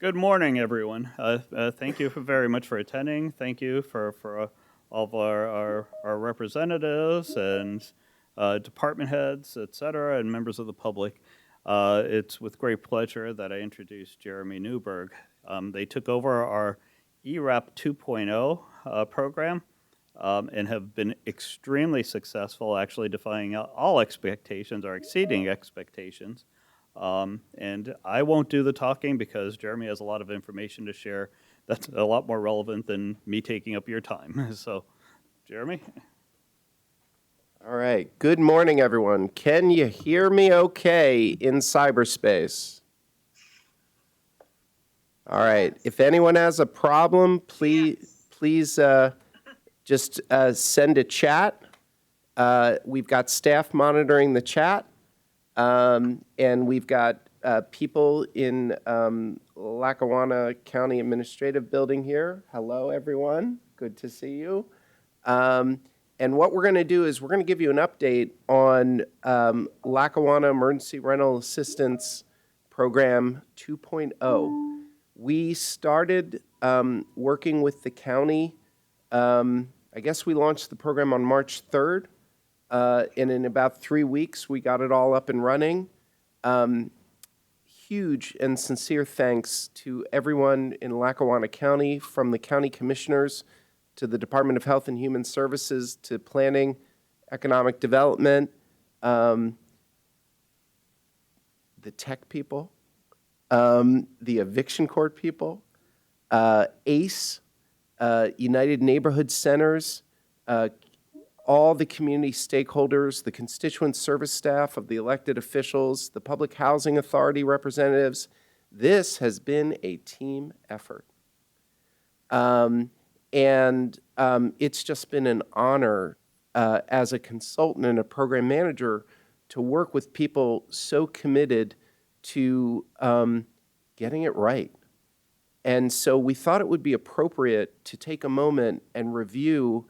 Good morning, everyone. Thank you very much for attending. Thank you for all of our representatives and department heads, et cetera, and members of the public. It's with great pleasure that I introduce Jeremey Newberg. They took over our LERAP 2.0 program and have been extremely successful, actually defying all expectations or exceeding expectations. And I won't do the talking because Jeremey has a lot of information to share that's a lot more relevant than me taking up your time. So, Jeremey? All right. Good morning, everyone. Can you hear me okay in cyberspace? All right. If anyone has a problem, please just send a chat. We've got staff monitoring the chat. And we've got people in Lackawanna County Administrative Building here. Hello, everyone. Good to see you. And what we're going to do is we're going to give you an update on Lackawanna Emergency Rental Assistance Program 2.0. We started working with the county. I guess we launched the program on March 3rd. And in about 3 weeks, we got it all up and running. Huge and sincere thanks to everyone in Lackawanna County, from the county commissioners to the Department of Health and Human Services to Planning, Economic Development, the tech people, the eviction court people, ACE, United Neighborhood Centers, all the community stakeholders, the constituent service staff of the elected officials, the public housing authority representatives. This has been a team effort. It's just been an honor as a consultant and a program manager to work with people so committed to getting it right. And so we thought it would be appropriate to take a moment and review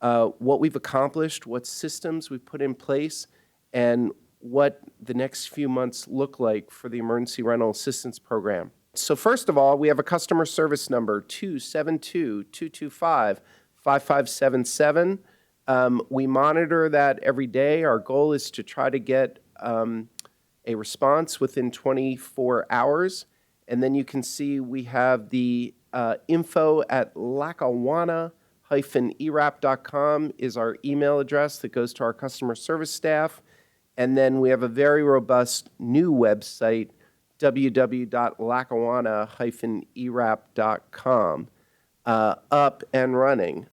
what we've accomplished, what systems we've put in place, and what the next few months look like for the Emergency Rental Assistance Program. So first of all, we have a customer service number, 272-225-5577. We monitor that every day. Our goal is to try to get a response within 24 hours. And then you can see we have the info at Lackawanna-ERAP.com is our email address that goes to our customer service staff. And then we have a very robust new website, www.lackawanna-erap.com, up and running.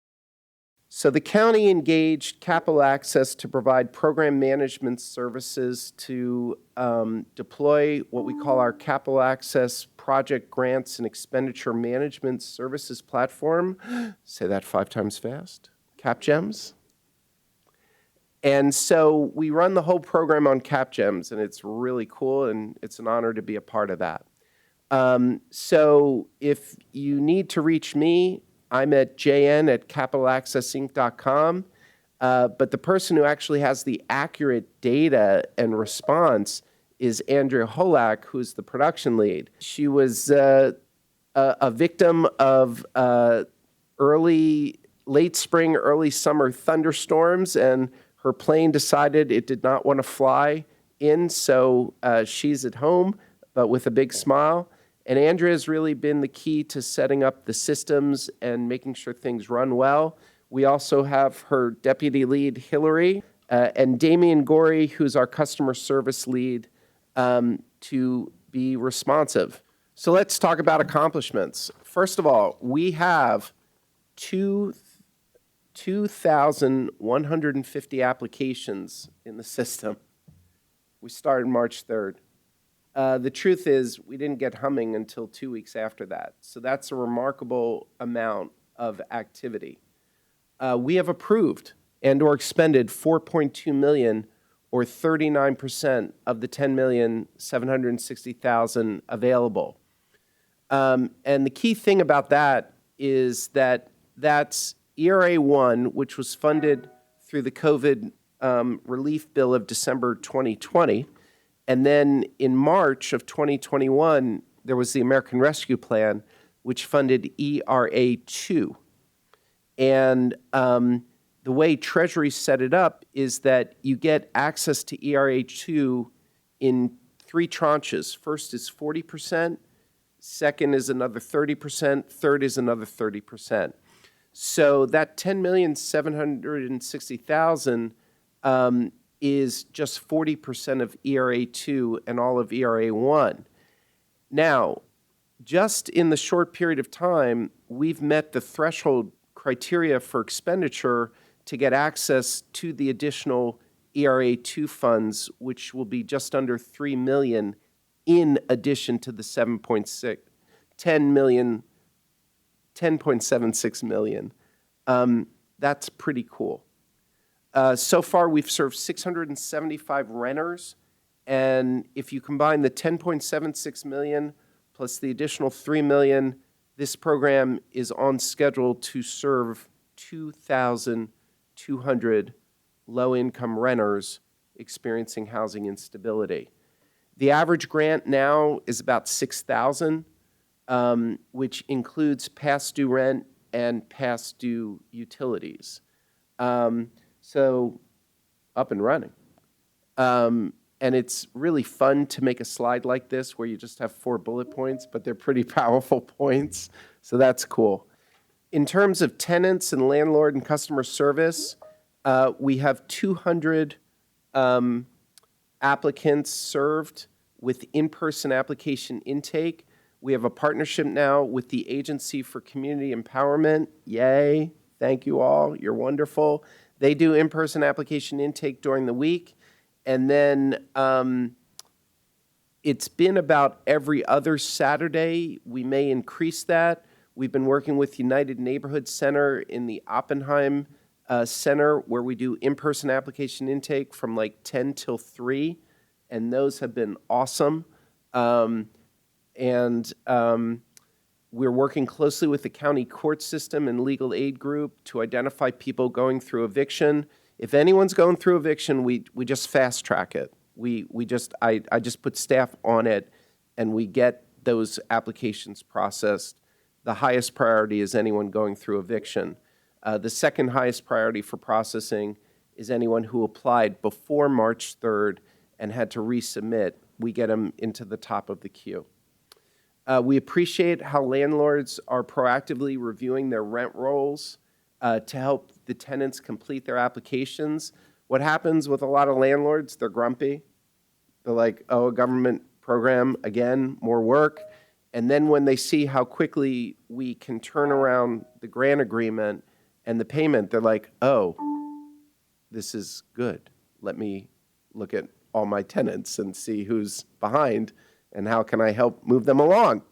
So the county engaged Capital Access to provide program management services to deploy what we call our Capital Access Project Grants and Expenditure Management Services Platform. Say that 5 times fast. CapGems. And so we run the whole program on CapGems, and it's really cool, and it's an honor to be a part of that. So if you need to reach me, I'm at jn@capitalaccessinc.com, but the person who actually has the accurate data and response is Andrea Holak, who's the production lead. She was a victim of late spring, early summer thunderstorms, and her plane decided it did not want to fly in, so she's at home, but with a big smile. And Andrea has really been the key to setting up the systems and making sure things run well. We also have her deputy lead, Hillary, and Damian Gorey, who's our customer service lead, to be responsive. So let's talk about accomplishments. First of all, we have 2,150 applications in the system. We started March 3rd. The truth is, we didn't get humming until 2 weeks after that. So that's a remarkable amount of activity. We have approved and or expended $4.2 million, or 39% of the $10,760,000 available. And the key thing about that is that that's ERA 1, which was funded through the COVID relief bill of December 2020. And then in March of 2021, there was the American Rescue Plan, which funded ERA 2. And the way Treasury set it up is that you get access to ERA 2 in 3 tranches. First is 40%, second is another 30%, third is another 30%. So that $10,760,000 is just 40% of ERA 2 and all of ERA 1. Now, just in the short period of time, we've met the threshold criteria for expenditure to get access to the additional ERA 2 funds, which will be just under $3 million in addition to the 10.76 million. That's pretty cool. So far, we've served 675 renters, and if you combine the 10.76 million plus the additional 3 million, this program is on schedule to serve 2,200 low-income renters experiencing housing instability. The average grant now is about $6,000, which includes past due rent and past due utilities. So up and running. And it's really fun to make a slide like this where you just have 4 bullet points, but they're pretty powerful points. So that's cool. In terms of tenants and landlord and customer service, we have 200 applicants served with in-person application intake. We have a partnership now with the Agency for Community Empowerment. Yay. Thank you all. You're wonderful. They do in-person application intake during the week. And then it's been about every other Saturday. We may increase that. We've been working with United Neighborhood Center in the Oppenheim Center, where we do in-person application intake from like 10 till 3. And those have been awesome. We're working closely with the county court system and legal aid group to identify people going through eviction. If anyone's going through eviction, we just fast track it. I just put staff on it, and we get those applications processed. The highest priority is anyone going through eviction. The second highest priority for processing is anyone who applied before March 3rd and had to resubmit. We get them into the top of the queue. We appreciate how landlords are proactively reviewing their rent rolls to help the tenants complete their applications. What happens with a lot of landlords, they're grumpy. They're like, oh, a government program, again, more work. And then when they see how quickly we can turn around the grant agreement and the payment, they're like, oh, this is good. Let me look at all my tenants and see who's behind and how can I help move them along.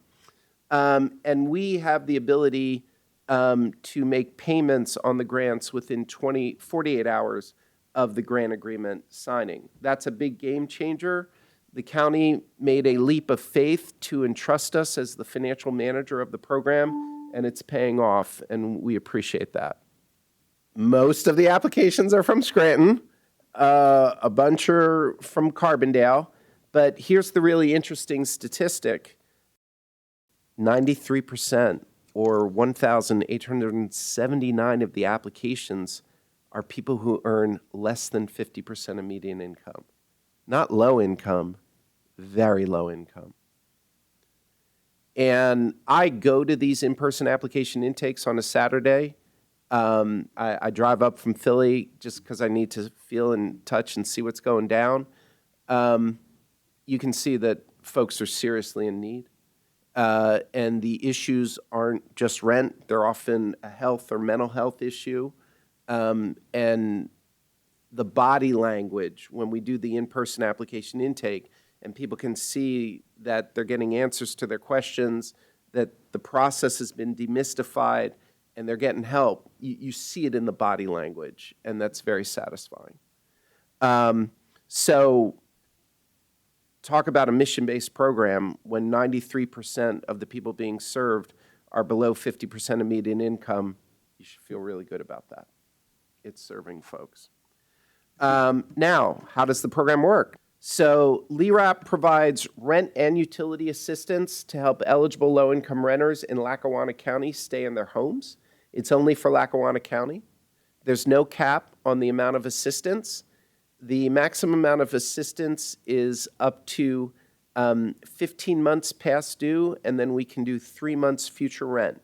And we have the ability to make payments on the grants within 48 hours of the grant agreement signing. That's a big game changer. The county made a leap of faith to entrust us as the financial manager of the program, and it's paying off, and we appreciate that. Most of the applications are from Scranton. A bunch are from Carbondale. But here's the really interesting statistic. 93%, or 1,879 of the applications are people who earn less than 50% of median income. Not low income, very low income. And I go to these in-person application intakes on a Saturday. I drive up from Philly just because I need to feel and touch and see what's going down. You can see that folks are seriously in need. And the issues aren't just rent. They're often a health or mental health issue. And the body language when we do the in-person application intake, and people can see that they're getting answers to their questions, that the process has been demystified, and they're getting help. You see it in the body language, and that's very satisfying. So talk about a mission-based program when 93% of the people being served are below 50% of median income. You should feel really good about that. It's serving folks. Now, how does the program work? So LERAP provides rent and utility assistance to help eligible low-income renters in Lackawanna County stay in their homes. It's only for Lackawanna County. There's no cap on the amount of assistance. The maximum amount of assistance is up to 15 months past due, and then we can do 3 months future rent.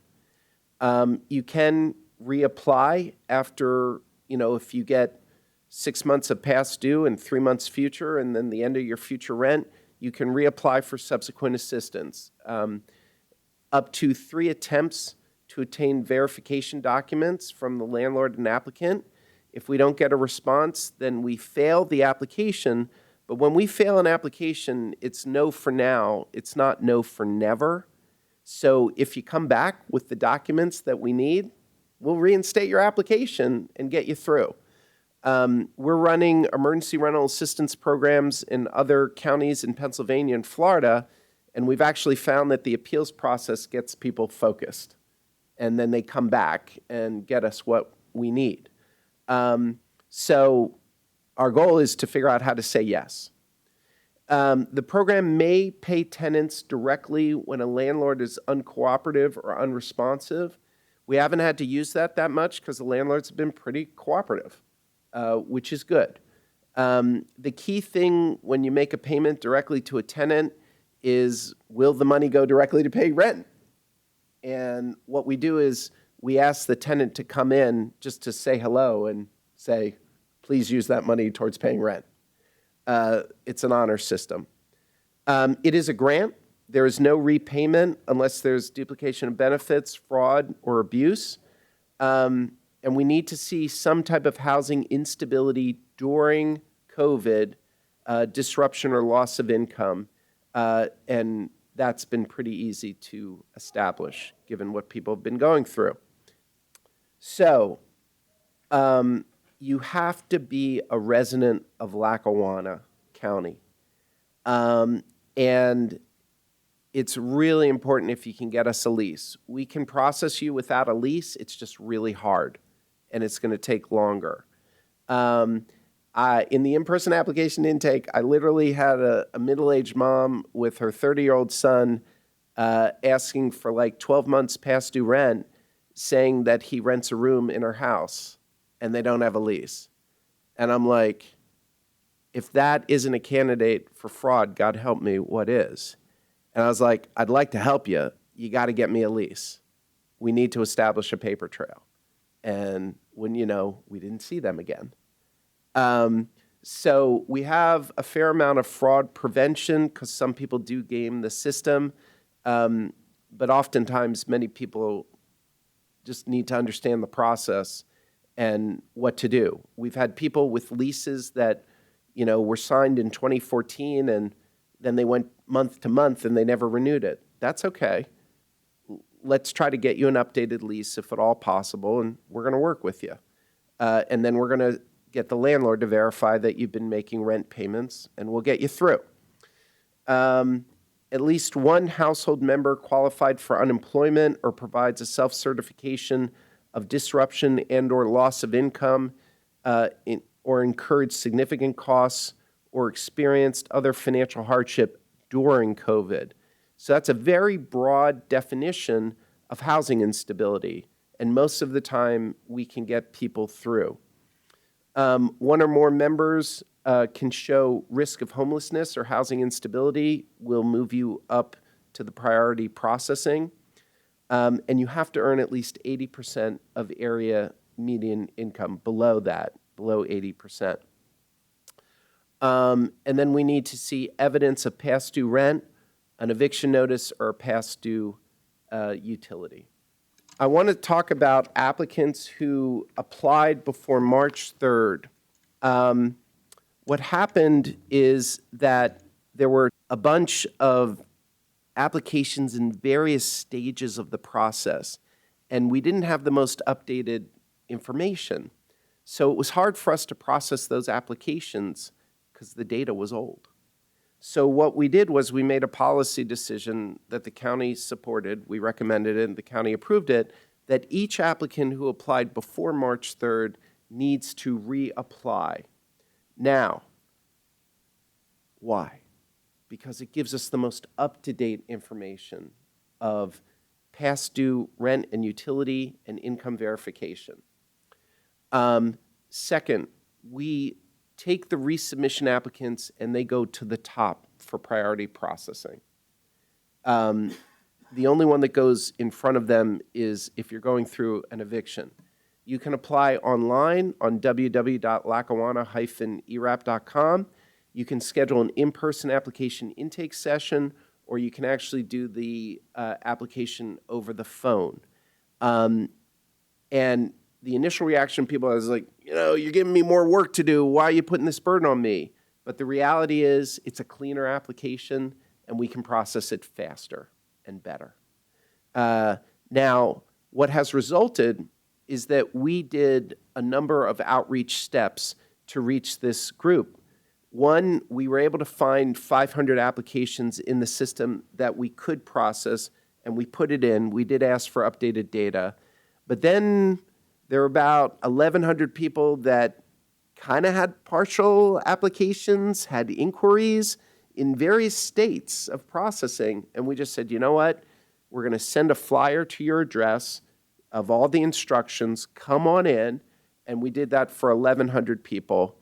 You can reapply after, if you get 6 months of past due and 3 months future, and then the end of your future rent, you can reapply for subsequent assistance. Up to 3 attempts to obtain verification documents from the landlord and applicant. If we don't get a response, then we fail the application. But when we fail an application, it's no for now. It's not no for never. So if you come back with the documents that we need, we'll reinstate your application and get you through. We're running emergency rental assistance programs in other counties in Pennsylvania and Florida, and we've actually found that the appeals process gets people focused, and then they come back and get us what we need. So our goal is to figure out how to say yes. The program may pay tenants directly when a landlord is uncooperative or unresponsive. We haven't had to use that much because the landlords have been pretty cooperative, which is good. The key thing when you make a payment directly to a tenant is, will the money go directly to pay rent? And what we do is we ask the tenant to come in just to say hello and say, please use that money towards paying rent. It's an honor system. It is a grant. There is no repayment unless there's duplication of benefits, fraud, or abuse. And we need to see some type of housing instability during COVID, disruption or loss of income. And that's been pretty easy to establish, given what people have been going through. So, you have to be a resident of Lackawanna County. And it's really important if you can get us a lease. We can process you without a lease. It's just really hard, and it's going to take longer. In the in-person application intake, I literally had a middle-aged mom with her 30-year-old son asking for like 12 months past due rent, saying that he rents a room in her house, and they don't have a lease. And I'm like, if that isn't a candidate for fraud, God help me, what is? And I was like, I'd like to help you. You got to get me a lease. We need to establish a paper trail. And when you know, we didn't see them again. So we have a fair amount of fraud prevention because some people do game the system. But oftentimes, many people just need to understand the process and what to do. We've had people with leases that, were signed in 2014 and then they went month to month and they never renewed it. That's okay. Let's try to get you an updated lease if at all possible, and we're going to work with you. And then we're going to get the landlord to verify that you've been making rent payments, and we'll get you through. At least one household member qualified for unemployment or provides a self-certification of disruption and or loss of income or incurred significant costs or experienced other financial hardship during COVID. So that's a very broad definition of housing instability, and most of the time we can get people through. One or more members can show risk of homelessness or housing instability. We'll move you up to the priority processing. And you have to earn at least 80% of area median income, below 80%. And then we need to see evidence of past due rent, an eviction notice, or past due utility. I want to talk about applicants who applied before March 3rd. What happened is that there were a bunch of applications in various stages of the process, and we didn't have the most updated information. So it was hard for us to process those applications because the data was old. So what we did was we made a policy decision that the county supported. We recommended it, and the county approved it, that each applicant who applied before March 3rd needs to reapply. Now, Why? Because it gives us the most up-to-date information of past due rent and utility and income verification. Second, we take the resubmission applicants and they go to the top for priority processing. The only one that goes in front of them is if you're going through an eviction. You can apply online on www.lackawanna-erap.com. You can schedule an in-person application intake session, or you can actually do the application over the phone. And the initial reaction people is like, you're giving me more work to do. Why are you putting this burden on me? But the reality is it's a cleaner application, and we can process it faster and better. Now, what has resulted is that we did a number of outreach steps to reach this group. One, we were able to find 500 applications in the system that we could process, and we put it in. We did ask for updated data. But then there were about 1,100 people that kind of had partial applications, had inquiries in various states of processing, and we just said, you know what? We're going to send a flyer to your address of all the instructions, come on in, and we did that for 1,100 people.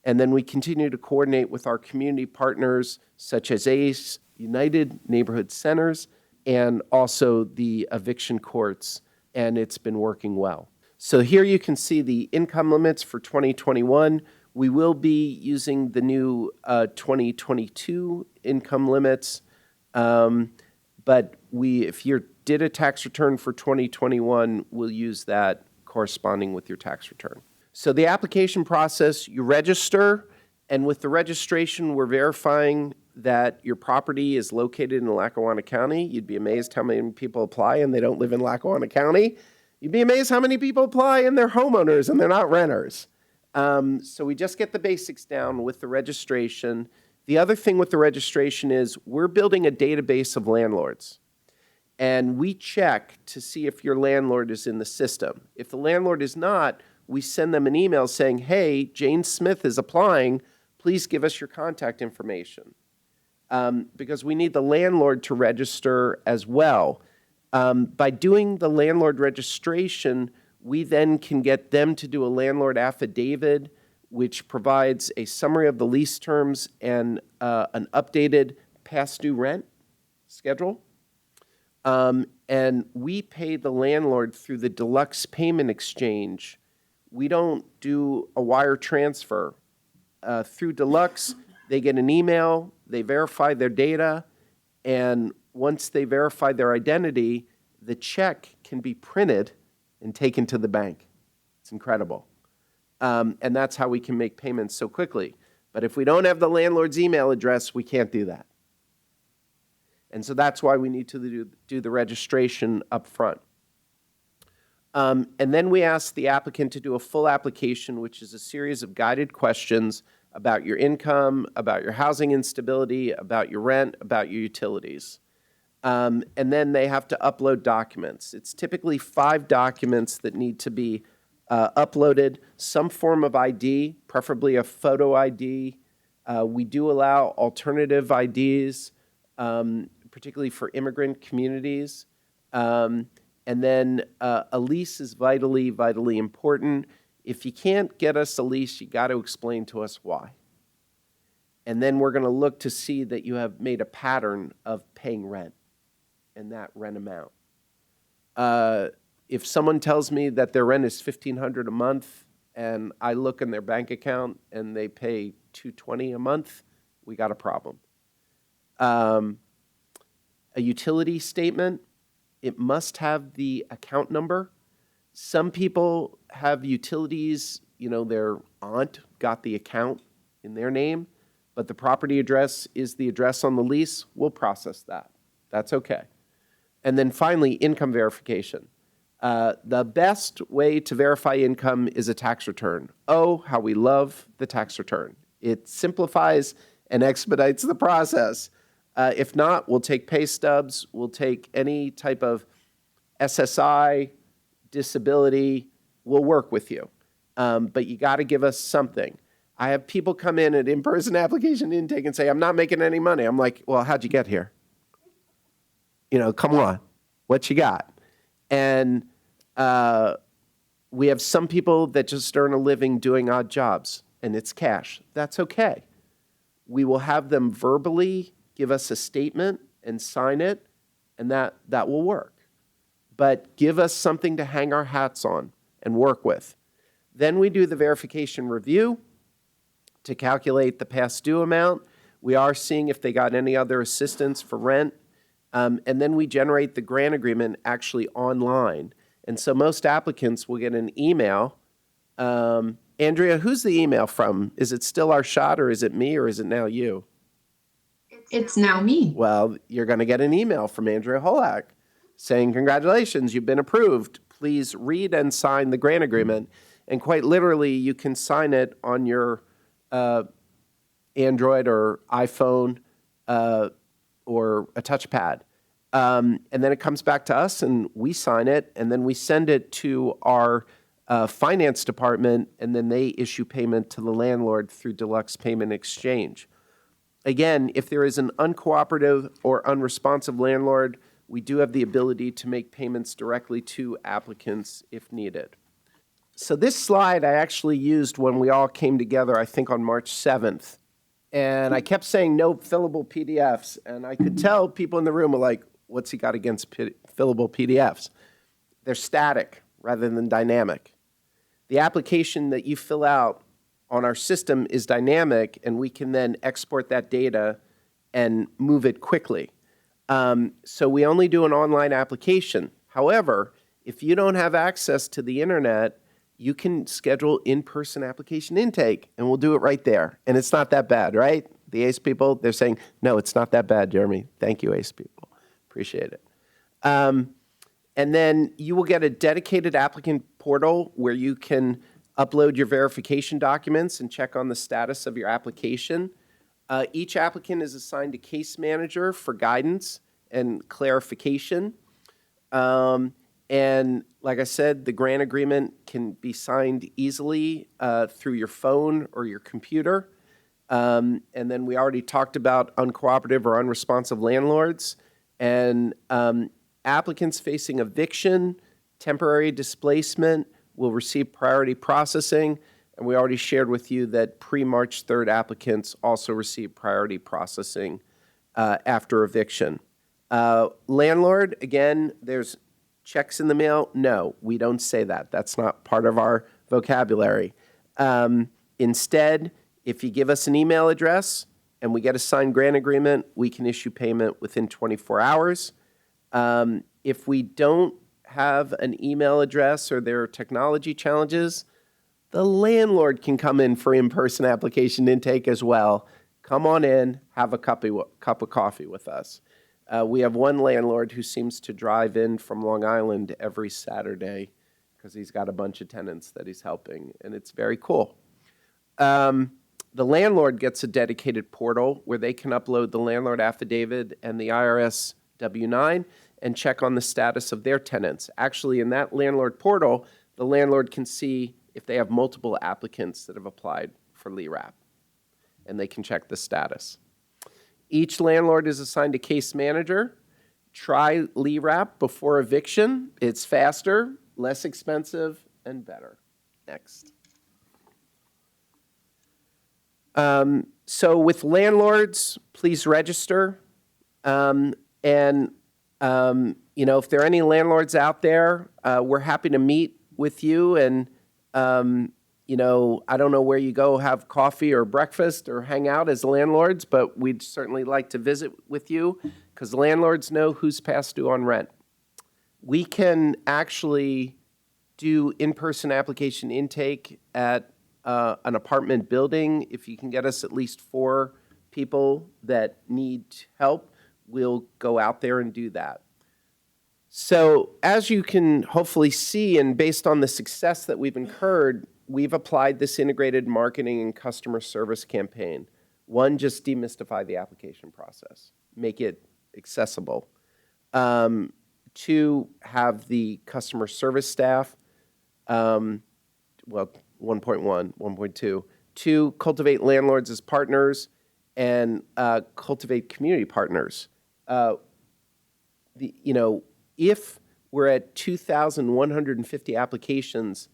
And then we continue to coordinate with our community partners, such as ACE, United Neighborhood Centers, and also the eviction courts, and it's been working well. So here you can see the income limits for 2021. We will be using the new 2022 income limits, but if you did a tax return for 2021, we'll use that corresponding with your tax return. So the application process, you register, and with the registration, we're verifying that your property is located in Lackawanna County. You'd be amazed how many people apply and they don't live in Lackawanna County. You'd be amazed how many people apply and they're homeowners and they're not renters. So we just get the basics down with the registration. The other thing with the registration is we're building a database of landlords. And we check to see if your landlord is in the system. If the landlord is not, we send them an email saying, hey, Jane Smith is applying. Please give us your contact information. Because we need the landlord to register as well. By doing the landlord registration, we then can get them to do a landlord affidavit, which provides a summary of the lease terms and an updated past due rent schedule. And we pay the landlord through the deluxe payment exchange. We don't do a wire transfer. Through deluxe, they get an email, they verify their data, and once they verify their identity, the check can be printed and taken to the bank. It's incredible. And that's how we can make payments so quickly. But if we don't have the landlord's email address, we can't do that. And so that's why we need to do the registration up front. And then we ask the applicant to do a full application, which is a series of guided questions about your income, about your housing instability, about your rent, about your utilities. And then they have to upload documents. It's typically 5 documents that need to be uploaded, some form of ID, preferably a photo ID. We do allow alternative IDs, particularly for immigrant communities. And then a lease is vitally, vitally important. If you can't get us a lease, you got to explain to us why. And then we're going to look to see that you have made a pattern of paying rent and that rent amount. If someone tells me that their rent is $1,500 a month and I look in their bank account and they pay $220 a month, we got a problem. A utility statement, it must have the account number. Some people have utilities, their aunt got the account in their name, but the property address is the address on the lease. We'll process that. That's okay. And then finally, income verification. The best way to verify income is a tax return. Oh, how we love the tax return. It simplifies and expedites the process. If not, we'll take pay stubs, we'll take any type of SSI, disability, we'll work with you. But you got to give us something. I have people come in at in-person application intake and say, I'm not making any money. I'm like, well, how'd you get here? Come on, what you got? And we have some people that just earn a living doing odd jobs, and it's cash. That's okay. We will have them verbally give us a statement and sign it, and that will work. But give us something to hang our hats on and work with. Then we do the verification review to calculate the past due amount. We are seeing if they got any other assistance for rent. And then we generate the grant agreement actually online. And so most applicants will get an email. Andrea, who's the email from? Is it still our shot, or is it me, or is it now you? It's now me. Well, you're going to get an email from Andrea Holak saying, congratulations, you've been approved. Please read and sign the grant agreement. And quite literally, you can sign it on your Android or iPhone or a touchpad. And then it comes back to us, and we sign it, and then we send it to our finance department, and then they issue payment to the landlord through Deluxe Payment Exchange. Again, if there is an uncooperative or unresponsive landlord, we do have the ability to make payments directly to applicants if needed. So this slide I actually used when we all came together, I think on March 7th. And I kept saying no fillable PDFs. And I could tell people in the room were like, what's he got against fillable PDFs? They're static rather than dynamic. The application that you fill out on our system is dynamic, and we can then export that data and move it quickly. So we only do an online application. However, if you don't have access to the internet, you can schedule in-person application intake, and we'll do it right there. And it's not that bad, right? The ACE people, they're saying, no, it's not that bad, Jeremy. Thank you, ACE people. Appreciate it. And then you will get a dedicated applicant portal where you can upload your verification documents and check on the status of your application. Each applicant is assigned a case manager for guidance and clarification. And like I said, the grant agreement can be signed easily through your phone or your computer. And then we already talked about uncooperative or unresponsive landlords. And applicants facing eviction, temporary displacement will receive priority processing. And we already shared with you that pre-March 3rd applicants also receive priority processing after eviction. Landlord, again, there's checks in the mail. No, we don't say that. That's not part of our vocabulary. Instead, if you give us an email address and we get a signed grant agreement, we can issue payment within 24 hours. If we don't have an email address or there are technology challenges, the landlord can come in for in-person application intake as well. Come on in, have a cup of coffee with us. We have one landlord who seems to drive in from Long Island every Saturday because he's got a bunch of tenants that he's helping, and it's very cool. The landlord gets a dedicated portal where they can upload the landlord affidavit and the IRS W-9 and check on the status of their tenants. Actually, in that landlord portal, the landlord can see if they have multiple applicants that have applied for LERAP, and they can check the status. Each landlord is assigned a case manager. Try LERAP before eviction. It's faster, less expensive, and better. Next. So with landlords, please register. If there are any landlords out there, we're happy to meet with you. And, I don't know where you go have coffee or breakfast or hang out as landlords, but we'd certainly like to visit with you because landlords know who's past due on rent. We can actually do in-person application intake at an apartment building. If you can get us at least 4 people that need help, we'll go out there and do that. So as you can hopefully see, and based on the success that we've incurred, we've applied this integrated marketing and customer service campaign. 1, just demystify the application process, make it accessible. 2, have the customer service staff, 1.1, 1.2, 2, cultivate landlords as partners, and cultivate community partners. If we're at 2,150 applications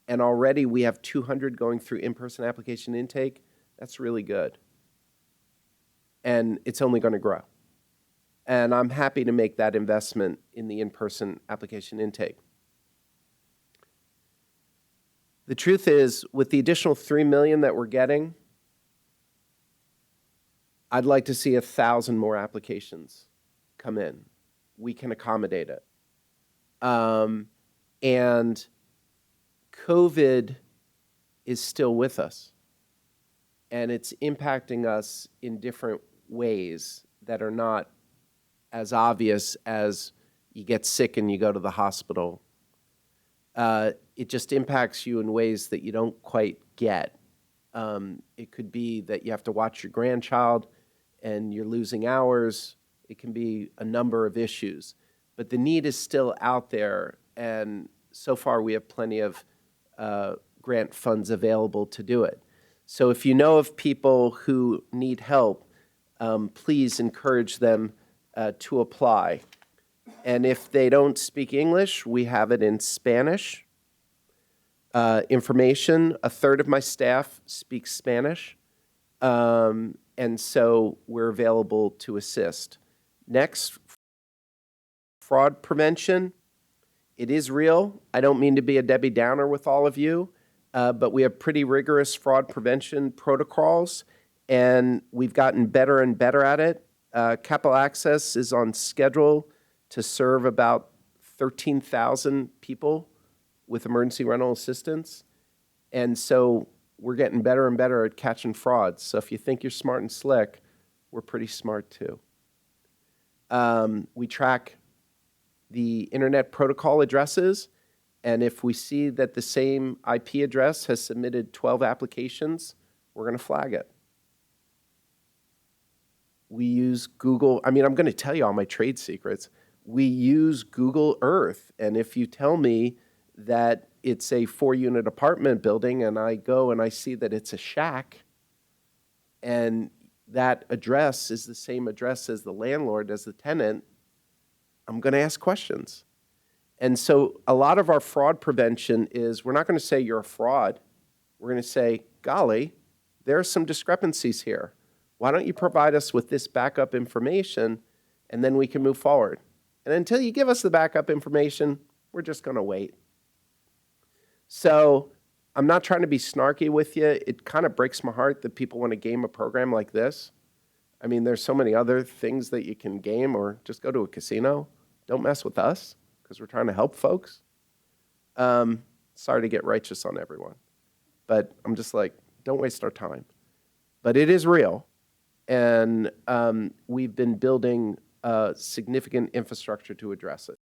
and already we have 200 going through in-person application intake, that's really good. And it's only going to grow. And I'm happy to make that investment in the in-person application intake. The truth is, with the additional $3 million that we're getting, I'd like to see 1,000 more applications come in. We can accommodate it. And COVID is still with us. And it's impacting us in different ways that are not as obvious as you get sick and you go to the hospital. It just impacts you in ways that you don't quite get. It could be that you have to watch your grandchild and you're losing hours. It can be a number of issues. But the need is still out there, and so far we have plenty of grant funds available to do it. So if you know of people who need help, please encourage them to apply. And if they don't speak English, we have it in Spanish. Information, a third of my staff speaks Spanish. And so we're available to assist. Next, fraud prevention. It is real. I don't mean to be a Debbie Downer with all of you, but we have pretty rigorous fraud prevention protocols, and we've gotten better and better at it. Capital Access is on schedule to serve about 13,000 people with emergency rental assistance. And so we're getting better and better at catching frauds. So if you think you're smart and slick, we're pretty smart too. We track the internet protocol addresses, and if we see that the same IP address has submitted 12 applications, we're going to flag it. We use Google. I'm going to tell you all my trade secrets. We use Google Earth, and if you tell me that it's a 4-unit apartment building and I go and I see that it's a shack and that address is the same address as the landlord, as the tenant, I'm going to ask questions. And so a lot of our fraud prevention is we're not going to say you're a fraud. We're going to say, golly, there are some discrepancies here. Why don't you provide us with this backup information, and then we can move forward. And until you give us the backup information, we're just going to wait. So I'm not trying to be snarky with you. It kind of breaks my heart that people want to game a program like this. I mean, there's so many other things that you can game, or just go to a casino. Don't mess with us, because we're trying to help folks. Sorry to get righteous on everyone, but I'm just like, don't waste our time. But it is real, and we've been building significant infrastructure to address it.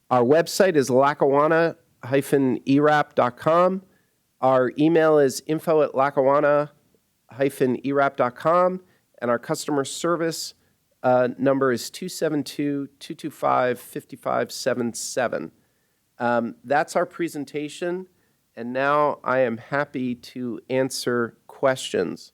Our website is lackawanna-erap.com. Our email is info@lackawanna-erap.com, and our customer service number is 272-225-5577. That's our presentation, and now I am happy to answer questions.